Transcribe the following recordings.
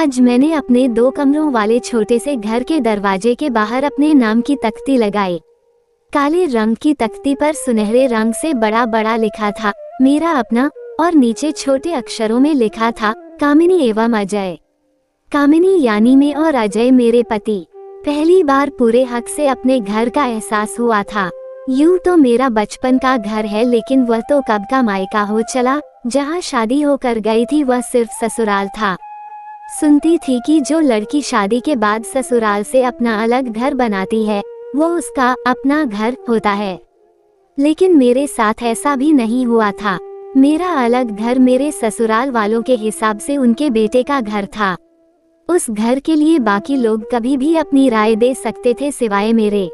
आज मैंने अपने 2 कमरों वाले छोटे से घर के दरवाजे के बाहर अपने नाम की तख्ती लगाई। काले रंग की तख्ती पर सुनहरे रंग से बड़ा बड़ा लिखा था मेरा अपना, और नीचे छोटे अक्षरों में लिखा था कामिनी एवं अजय। कामिनी यानी मैं और अजय मेरे पति। पहली बार पूरे हक से अपने घर का एहसास हुआ था। यूं तो मेरा बचपन का घर है, लेकिन वह तो कब का मायका हो चला। जहां शादी होकर गई थी वह सिर्फ ससुराल था। सुनती थी कि जो लड़की शादी के बाद ससुराल से अपना अलग घर बनाती है वो उसका अपना घर होता है, लेकिन मेरे साथ ऐसा भी नहीं हुआ था। मेरा अलग घर मेरे ससुराल वालों के हिसाब से उनके बेटे का घर था। उस घर के लिए बाकी लोग कभी भी अपनी राय दे सकते थे सिवाय मेरे।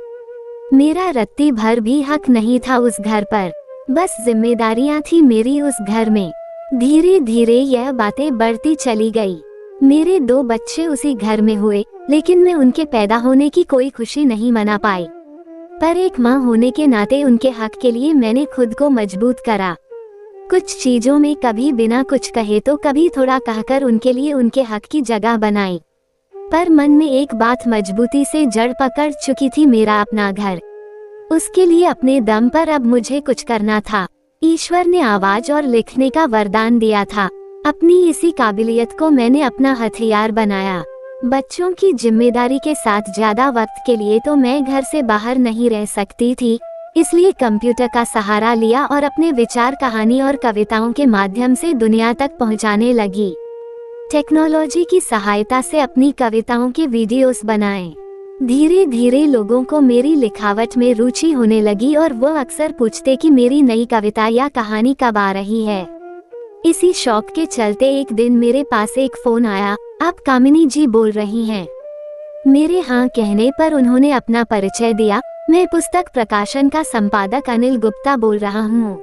मेरा रत्ती भर भी हक नहीं था उस घर पर, बस जिम्मेदारियां थी मेरी उस घर में। धीरे धीरे यह बातें बढ़ती चली गई। मेरे 2 बच्चे उसी घर में हुए, लेकिन मैं उनके पैदा होने की कोई खुशी नहीं मना पाई। पर एक माँ होने के नाते उनके हक के लिए मैंने खुद को मजबूत करा। कुछ चीजों में कभी बिना कुछ कहे तो कभी थोड़ा कहकर उनके लिए उनके हक की जगह बनाई। पर मन में एक बात मजबूती से जड़ पकड़ चुकी थी, मेरा अपना घर। उसके लिए अपने दम पर अब मुझे कुछ करना था। ईश्वर ने आवाज और लिखने का वरदान दिया था। अपनी इसी काबिलियत को मैंने अपना हथियार बनाया। बच्चों की जिम्मेदारी के साथ ज्यादा वक्त के लिए तो मैं घर से बाहर नहीं रह सकती थी, इसलिए कंप्यूटर का सहारा लिया और अपने विचार, कहानी और कविताओं के माध्यम से दुनिया तक पहुंचाने लगी। टेक्नोलॉजी की सहायता से अपनी कविताओं के वीडियोस बनाए। धीरे धीरे लोगों को मेरी लिखावट में रुचि होने लगी और वो अक्सर पूछते कि मेरी नई कविता या कहानी कब आ रही है। इसी शौक के चलते एक दिन मेरे पास एक फोन आया। आप कामिनी जी बोल रही हैं? मेरे हाँ कहने पर उन्होंने अपना परिचय दिया। मैं पुस्तक प्रकाशन का संपादक अनिल गुप्ता बोल रहा हूँ।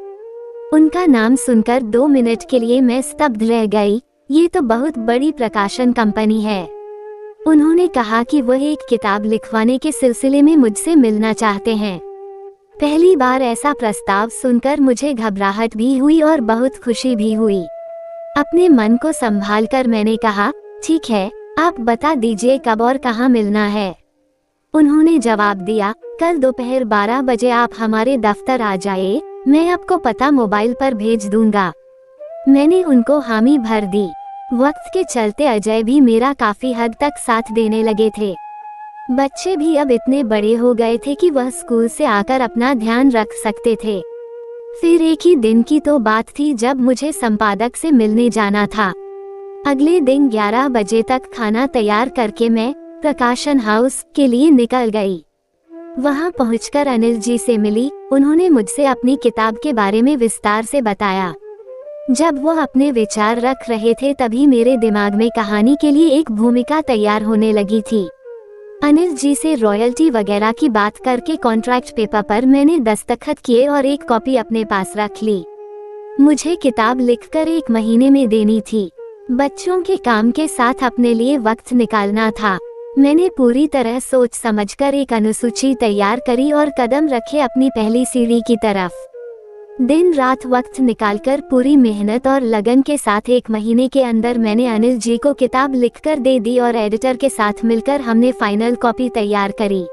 उनका नाम सुनकर 2 मिनट के लिए मैं स्तब्ध रह गई। ये तो बहुत बड़ी प्रकाशन कंपनी है। उन्होंने कहा कि वह एक किताब लिखवाने के सिलसिले में मुझसे मिलना चाहते हैं। पहली बार ऐसा प्रस्ताव सुनकर मुझे घबराहट भी हुई और बहुत खुशी भी हुई। अपने मन को संभालकर मैंने कहा, ठीक है, आप बता दीजिए कब और कहाँ मिलना है। उन्होंने जवाब दिया, कल दोपहर 12 बजे आप हमारे दफ्तर आ जाइए, मैं आपको पता मोबाइल पर भेज दूंगा। मैंने उनको हामी भर दी। वक्त के चलते अजय भी मेरा काफी हद तक साथ देने लगे थे। बच्चे भी अब इतने बड़े हो गए थे कि वह स्कूल से आकर अपना ध्यान रख सकते थे। फिर एक ही दिन की तो बात थी जब मुझे संपादक से मिलने जाना था। अगले दिन 11 बजे तक खाना तैयार करके मैं प्रकाशन हाउस के लिए निकल गई। वहां पहुंचकर अनिल जी से मिली। उन्होंने मुझसे अपनी किताब के बारे में विस्तार से बताया। जब वो अपने विचार रख रहे थे तभी मेरे दिमाग में कहानी के लिए एक भूमिका तैयार होने लगी थी। अनिल जी से रॉयल्टी वगैरह की बात करके कॉन्ट्रैक्ट पेपर पर मैंने दस्तखत किए और एक कॉपी अपने पास रख ली। मुझे किताब लिखकर 1 महीने में देनी थी। बच्चों के काम के साथ अपने लिए वक्त निकालना था। मैंने पूरी तरह सोच समझकर एक अनुसूची तैयार करी और कदम रखे अपनी पहली सीढ़ी की तरफ। दिन रात वक्त निकालकर पूरी मेहनत और लगन के साथ 1 महीने के अंदर मैंने अनिल जी को किताब लिखकर दे दी और एडिटर के साथ मिलकर हमने फाइनल कॉपी तैयार करी।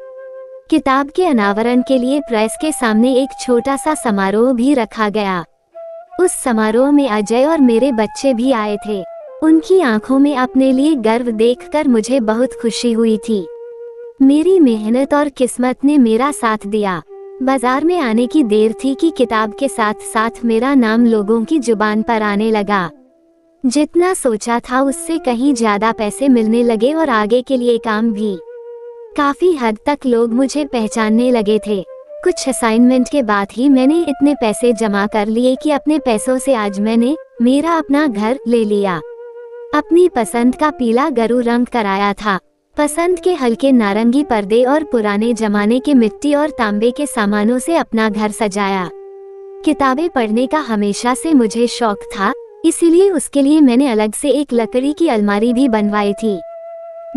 किताब के अनावरण के लिए प्रेस के सामने एक छोटा सा समारोह भी रखा गया। उस समारोह में अजय और मेरे बच्चे भी आए थे। उनकी आंखों में अपने लिए गर्व देखकर मुझे बहुत खुशी हुई थी। मेरी मेहनत और किस्मत ने मेरा साथ दिया। बाजार में आने की देर थी कि किताब के साथ साथ मेरा नाम लोगों की जुबान पर आने लगा। जितना सोचा था उससे कहीं ज्यादा पैसे मिलने लगे और आगे के लिए काम भी। काफी हद तक लोग मुझे पहचानने लगे थे। कुछ असाइनमेंट के बाद ही मैंने इतने पैसे जमा कर लिए कि अपने पैसों से आज मैंने मेरा अपना घर ले लिया। अपनी पसंद का पीला गरू रंग कराया था। पसंद के हल्के नारंगी पर्दे और पुराने जमाने के मिट्टी और तांबे के सामानों से अपना घर सजाया। किताबें पढ़ने का हमेशा से मुझे शौक था, इसीलिए उसके लिए मैंने अलग से एक लकड़ी की अलमारी भी बनवाई थी।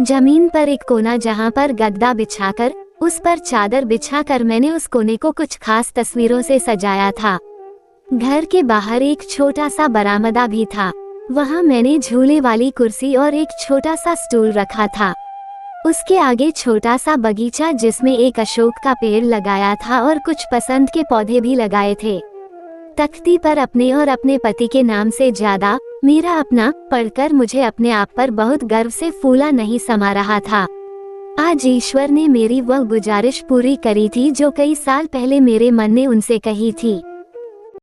जमीन पर एक कोना जहां पर गद्दा बिछाकर उस पर चादर बिछाकर मैंने उस कोने को कुछ खास तस्वीरों से सजाया था। घर के बाहर एक छोटा सा बरामदा भी था। वहाँ मैंने झूले वाली कुर्सी और एक छोटा सा स्टूल रखा था। उसके आगे छोटा सा बगीचा जिसमें एक अशोक का पेड़ लगाया था और कुछ पसंद के पौधे भी लगाए थे। तख्ती पर अपने और अपने पति के नाम से ज्यादा मेरा अपना पढ़कर मुझे अपने आप पर बहुत गर्व से फूला नहीं समा रहा था। आज ईश्वर ने मेरी वह गुजारिश पूरी करी थी जो कई साल पहले मेरे मन ने उनसे कही थी।